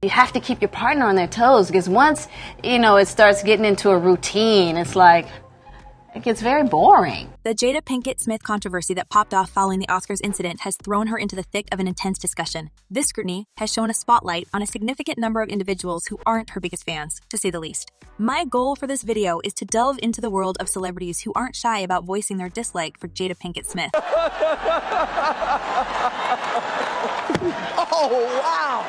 you have to keep your partner on their toes, because once, it starts getting into a routine, it's like, it gets very boring. The Jada Pinkett Smith controversy that popped off following the Oscars incident has thrown her into the thick of an intense discussion. This scrutiny has shown a spotlight on a significant number of individuals who aren't her biggest fans, to say the least. My goal for this video is to delve into the world of celebrities who aren't shy about voicing their dislike for Jada Pinkett Smith. Oh, wow!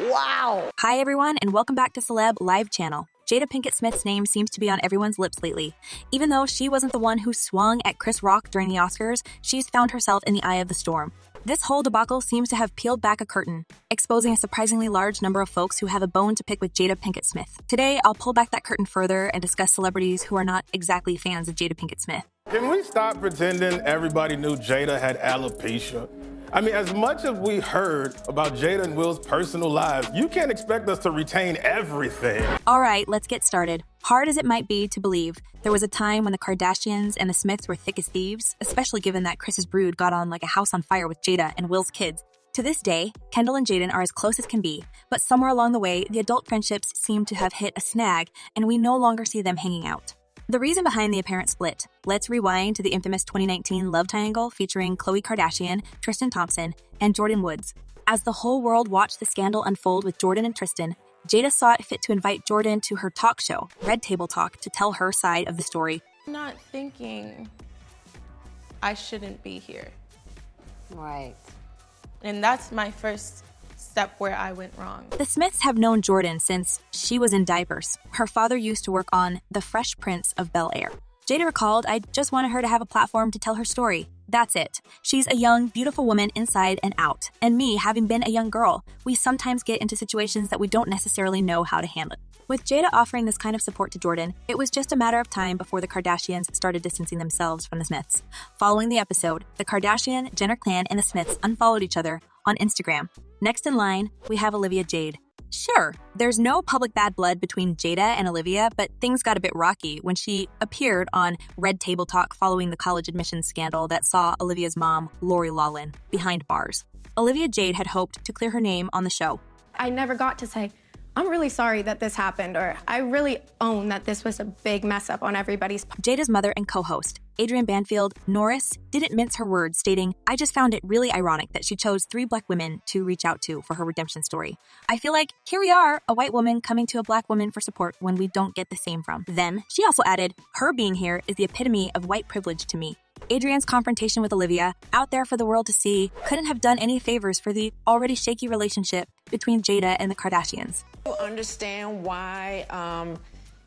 Wow! Hi everyone, and welcome back to Celeb Live Channel. Jada Pinkett Smith's name seems to be on everyone's lips lately. Even though she wasn't the one who swung at Chris Rock during the Oscars, she's found herself in the eye of the storm. This whole debacle seems to have peeled back a curtain, exposing a surprisingly large number of folks who have a bone to pick with Jada Pinkett Smith. Today, I'll pull back that curtain further and discuss celebrities who are not exactly fans of Jada Pinkett Smith. Can we stop pretending everybody knew Jada had alopecia? I mean, as much as we heard about Jada and Will's personal lives, you can't expect us to retain everything. All right, let's get started. Hard as it might be to believe, there was a time when the Kardashians and the Smiths were thick as thieves, especially given that Chris's brood got on like a house on fire with Jada and Will's kids. To this day, Kendall and Jaden are as close as can be, but somewhere along the way, the adult friendships seem to have hit a snag, and we no longer see them hanging out. The reason behind the apparent split. Let's rewind to the infamous 2019 love triangle featuring Khloe Kardashian, Tristan Thompson, and Jordyn Woods. As the whole world watched the scandal unfold with Jordyn and Tristan, Jada saw it fit to invite Jordyn to her talk show, Red Table Talk, to tell her side of the story. I'm not thinking I shouldn't be here. Right. And that's my first step where I went wrong. The Smiths have known Jordyn since she was in diapers. Her father used to work on The Fresh Prince of Bel-Air. Jada recalled, "I just wanted her to have a platform to tell her story. That's it. She's a young, beautiful woman inside and out. And me, having been a young girl, we sometimes get into situations that we don't necessarily know how to handle." With Jada offering this kind of support to Jordyn, it was just a matter of time before the Kardashians started distancing themselves from the Smiths. Following the episode, the Kardashian-Jenner clan and the Smiths unfollowed each other on Instagram. Next in line, we have Olivia Jade. Sure, there's no public bad blood between Jada and Olivia, but things got a bit rocky when she appeared on Red Table Talk following the college admissions scandal that saw Olivia's mom, Lori Loughlin, behind bars. Olivia Jade had hoped to clear her name on the show. I never got to say, "I'm really sorry that this happened," or "I really own that this was a big mess up on everybody's part." Jada's mother and co-host, Adrienne Banfield Norris, didn't mince her words, stating, "I just found it really ironic that she chose 3 black women to reach out to for her redemption story. I feel like here we are, a white woman coming to a black woman for support when we don't get the same from them." She also added, "Her being here is the epitome of white privilege to me." Adrienne's confrontation with Olivia, out there for the world to see, couldn't have done any favors for the already shaky relationship between Jada and the Kardashians. You understand why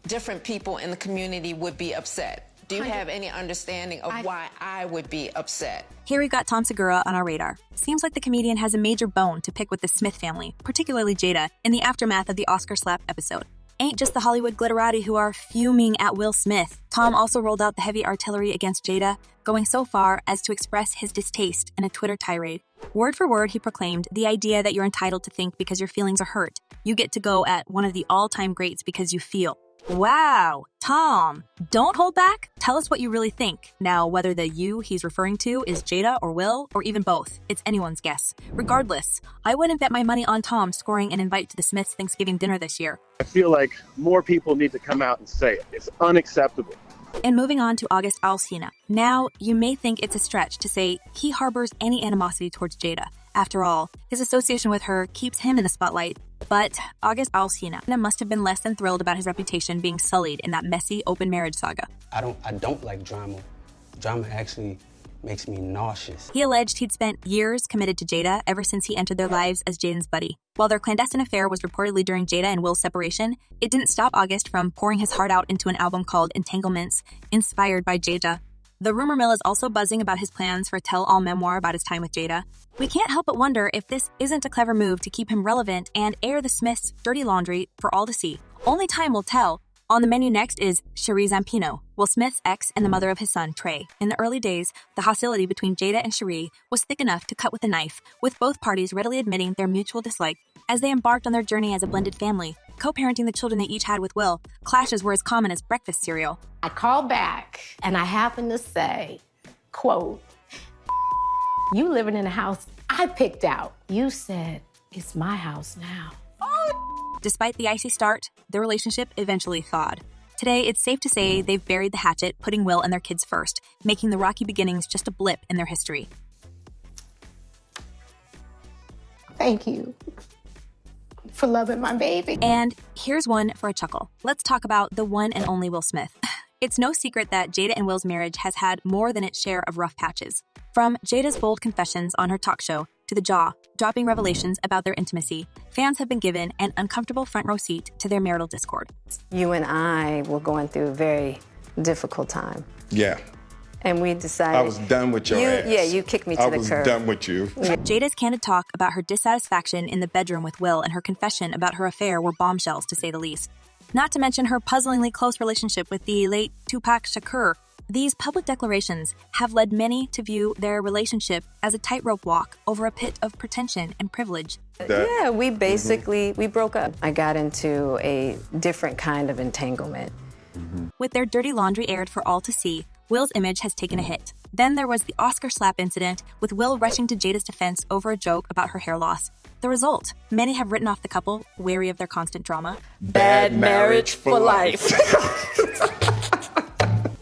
different people in the community would be upset? Do you have any understanding of why I would be upset? Here we've got Tom Segura on our radar. Seems like the comedian has a major bone to pick with the Smith family, particularly Jada, in the aftermath of the Oscar slap episode. Ain't just the Hollywood glitterati who are fuming at Will Smith. Tom also rolled out the heavy artillery against Jada, going so far as to express his distaste in a Twitter tirade. Word for word, he proclaimed the idea that you're entitled to think because your feelings are hurt. You get to go at one of the all-time greats because you feel. Wow, Tom, don't hold back. Tell us what you really think. Now, whether the you he's referring to is Jada or Will, or even both, it's anyone's guess. Regardless, I wouldn't bet my money on Tom scoring an invite to the Smiths' Thanksgiving dinner this year. I feel like more people need to come out and say it. It's unacceptable. And moving on to August Alsina. Now, you may think it's a stretch to say he harbors any animosity towards Jada. After all, his association with her keeps him in the spotlight. But August Alsina must have been less than thrilled about his reputation being sullied in that messy open marriage saga. I don't like drama. Drama actually makes me nauseous. He alleged he'd spent years committed to Jada ever since he entered their lives as Jaden's buddy. While their clandestine affair was reportedly during Jada and Will's separation, it didn't stop August from pouring his heart out into an album called Entanglements, inspired by Jada. The rumor mill is also buzzing about his plans for a tell-all memoir about his time with Jada. We can't help but wonder if this isn't a clever move to keep him relevant and air the Smiths' dirty laundry for all to see. Only time will tell. On the menu next is Sheree Zampino, Will Smith's ex and the mother of his son, Trey. In the early days, the hostility between Jada and Sheree was thick enough to cut with a knife, with both parties readily admitting their mutual dislike. As they embarked on their journey as a blended family, co-parenting the children they each had with Will, clashes were as common as breakfast cereal. I call back and I happen to say, quote, "You living in a house I picked out. You said, it's my house now." Despite the icy start, their relationship eventually thawed. Today, it's safe to say they've buried the hatchet, putting Will and their kids first, making the rocky beginnings just a blip in their history. Thank you for loving my baby. And here's one for a chuckle. Let's talk about the one and only Will Smith. It's no secret that Jada and Will's marriage has had more than its share of rough patches. From Jada's bold confessions on her talk show to the jaw-dropping revelations about their intimacy, fans have been given an uncomfortable front row seat to their marital discord. You and I were going through a very difficult time. Yeah. And we decided... I was done with your ass. Yeah, you kicked me to the curb. I was done with you. Jada's candid talk about her dissatisfaction in the bedroom with Will and her confession about her affair were bombshells, to say the least. Not to mention her puzzlingly close relationship with the late Tupac Shakur. These public declarations have led many to view their relationship as a tightrope walk over a pit of pretension and privilege. Yeah, we basically, we broke up. I got into a different kind of entanglement. With their dirty laundry aired for all to see, Will's image has taken a hit. Then there was the Oscar slap incident, with Will rushing to Jada's defense over a joke about her hair loss. The result, many have written off the couple, wary of their constant drama. Bad marriage for life.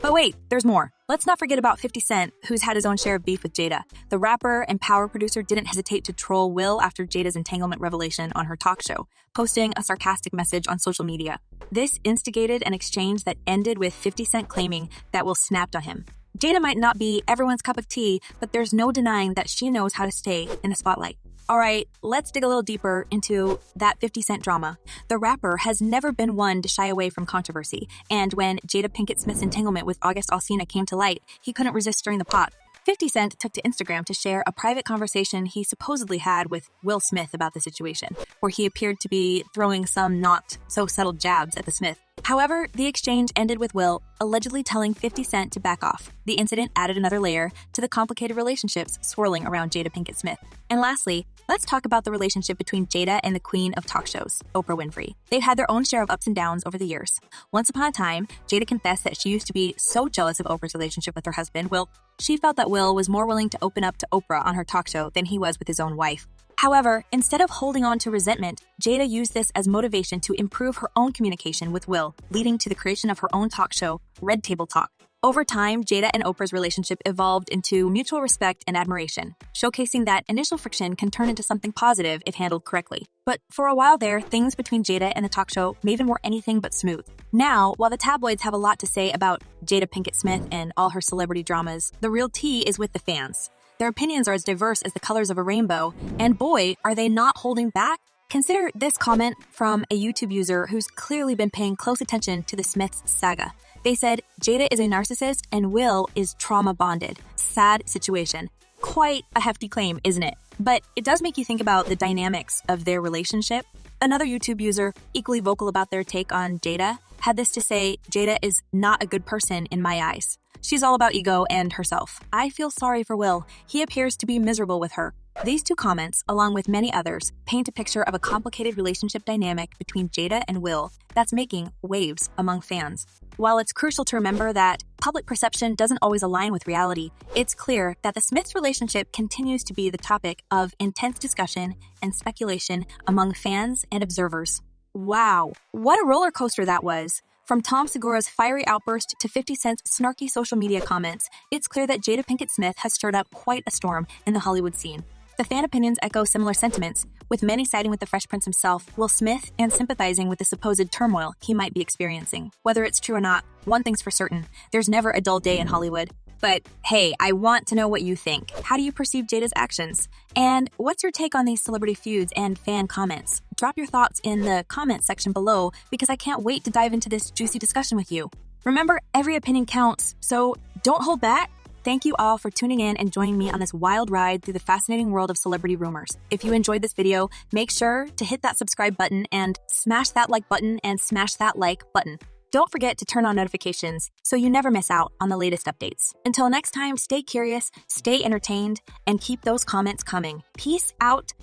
But wait, there's more. Let's not forget about 50 Cent, who's had his own share of beef with Jada. The rapper and power producer didn't hesitate to troll Will after Jada's entanglement revelation on her talk show, posting a sarcastic message on social media. This instigated an exchange that ended with 50 Cent claiming that Will snapped on him. Jada might not be everyone's cup of tea, but there's no denying that she knows how to stay in the spotlight. All right, let's dig a little deeper into that 50 Cent drama. The rapper has never been one to shy away from controversy, and when Jada Pinkett Smith's entanglement with August Alsina came to light, he couldn't resist stirring the pot. 50 Cent took to Instagram to share a private conversation he supposedly had with Will Smith about the situation, where he appeared to be throwing some not-so-subtle jabs at the Smith. However, the exchange ended with Will allegedly telling 50 Cent to back off. The incident added another layer to the complicated relationships swirling around Jada Pinkett Smith. And lastly, let's talk about the relationship between Jada and the queen of talk shows, Oprah Winfrey. They've had their own share of ups and downs over the years. Once upon a time, Jada confessed that she used to be so jealous of Oprah's relationship with her husband, Will. She felt that Will was more willing to open up to Oprah on her talk show than he was with his own wife. However, instead of holding on to resentment, Jada used this as motivation to improve her own communication with Will, leading to the creation of her own talk show, Red Table Talk. Over time, Jada and Oprah's relationship evolved into mutual respect and admiration, showcasing that initial friction can turn into something positive if handled correctly. But for a while there, things between Jada and the talk show Maven were anything but smooth. Now, while the tabloids have a lot to say about Jada Pinkett Smith and all her celebrity dramas, the real tea is with the fans. Their opinions are as diverse as the colors of a rainbow, and boy, are they not holding back. Consider this comment from a YouTube user who's clearly been paying close attention to the Smiths saga. They said, Jada is a narcissist and Will is trauma bonded. Sad situation. Quite a hefty claim, isn't it? But it does make you think about the dynamics of their relationship. Another YouTube user, equally vocal about their take on Jada, had this to say, Jada is not a good person in my eyes. She's all about ego and herself. I feel sorry for Will. He appears to be miserable with her. These two comments, along with many others, paint a picture of a complicated relationship dynamic between Jada and Will that's making waves among fans. While it's crucial to remember that public perception doesn't always align with reality, it's clear that the Smiths' relationship continues to be the topic of intense discussion and speculation among fans and observers. Wow, what a roller coaster that was. From Tom Segura's fiery outburst to 50 Cent's snarky social media comments, it's clear that Jada Pinkett Smith has stirred up quite a storm in the Hollywood scene. The fan opinions echo similar sentiments, with many siding with the Fresh Prince himself, Will Smith, and sympathizing with the supposed turmoil he might be experiencing. Whether it's true or not, one thing's for certain, there's never a dull day in Hollywood. But hey, I want to know what you think. How do you perceive Jada's actions? And what's your take on these celebrity feuds and fan comments? Drop your thoughts in the comments section below because I can't wait to dive into this juicy discussion with you. Remember, every opinion counts, so don't hold back. Thank you all for tuning in and joining me on this wild ride through the fascinating world of celebrity rumors. If you enjoyed this video, make sure to hit that subscribe button and smash that like button and smash that like button. Don't forget to turn on notifications so you never miss out on the latest updates. Until next time, stay curious, stay entertained, and keep those comments coming. Peace out.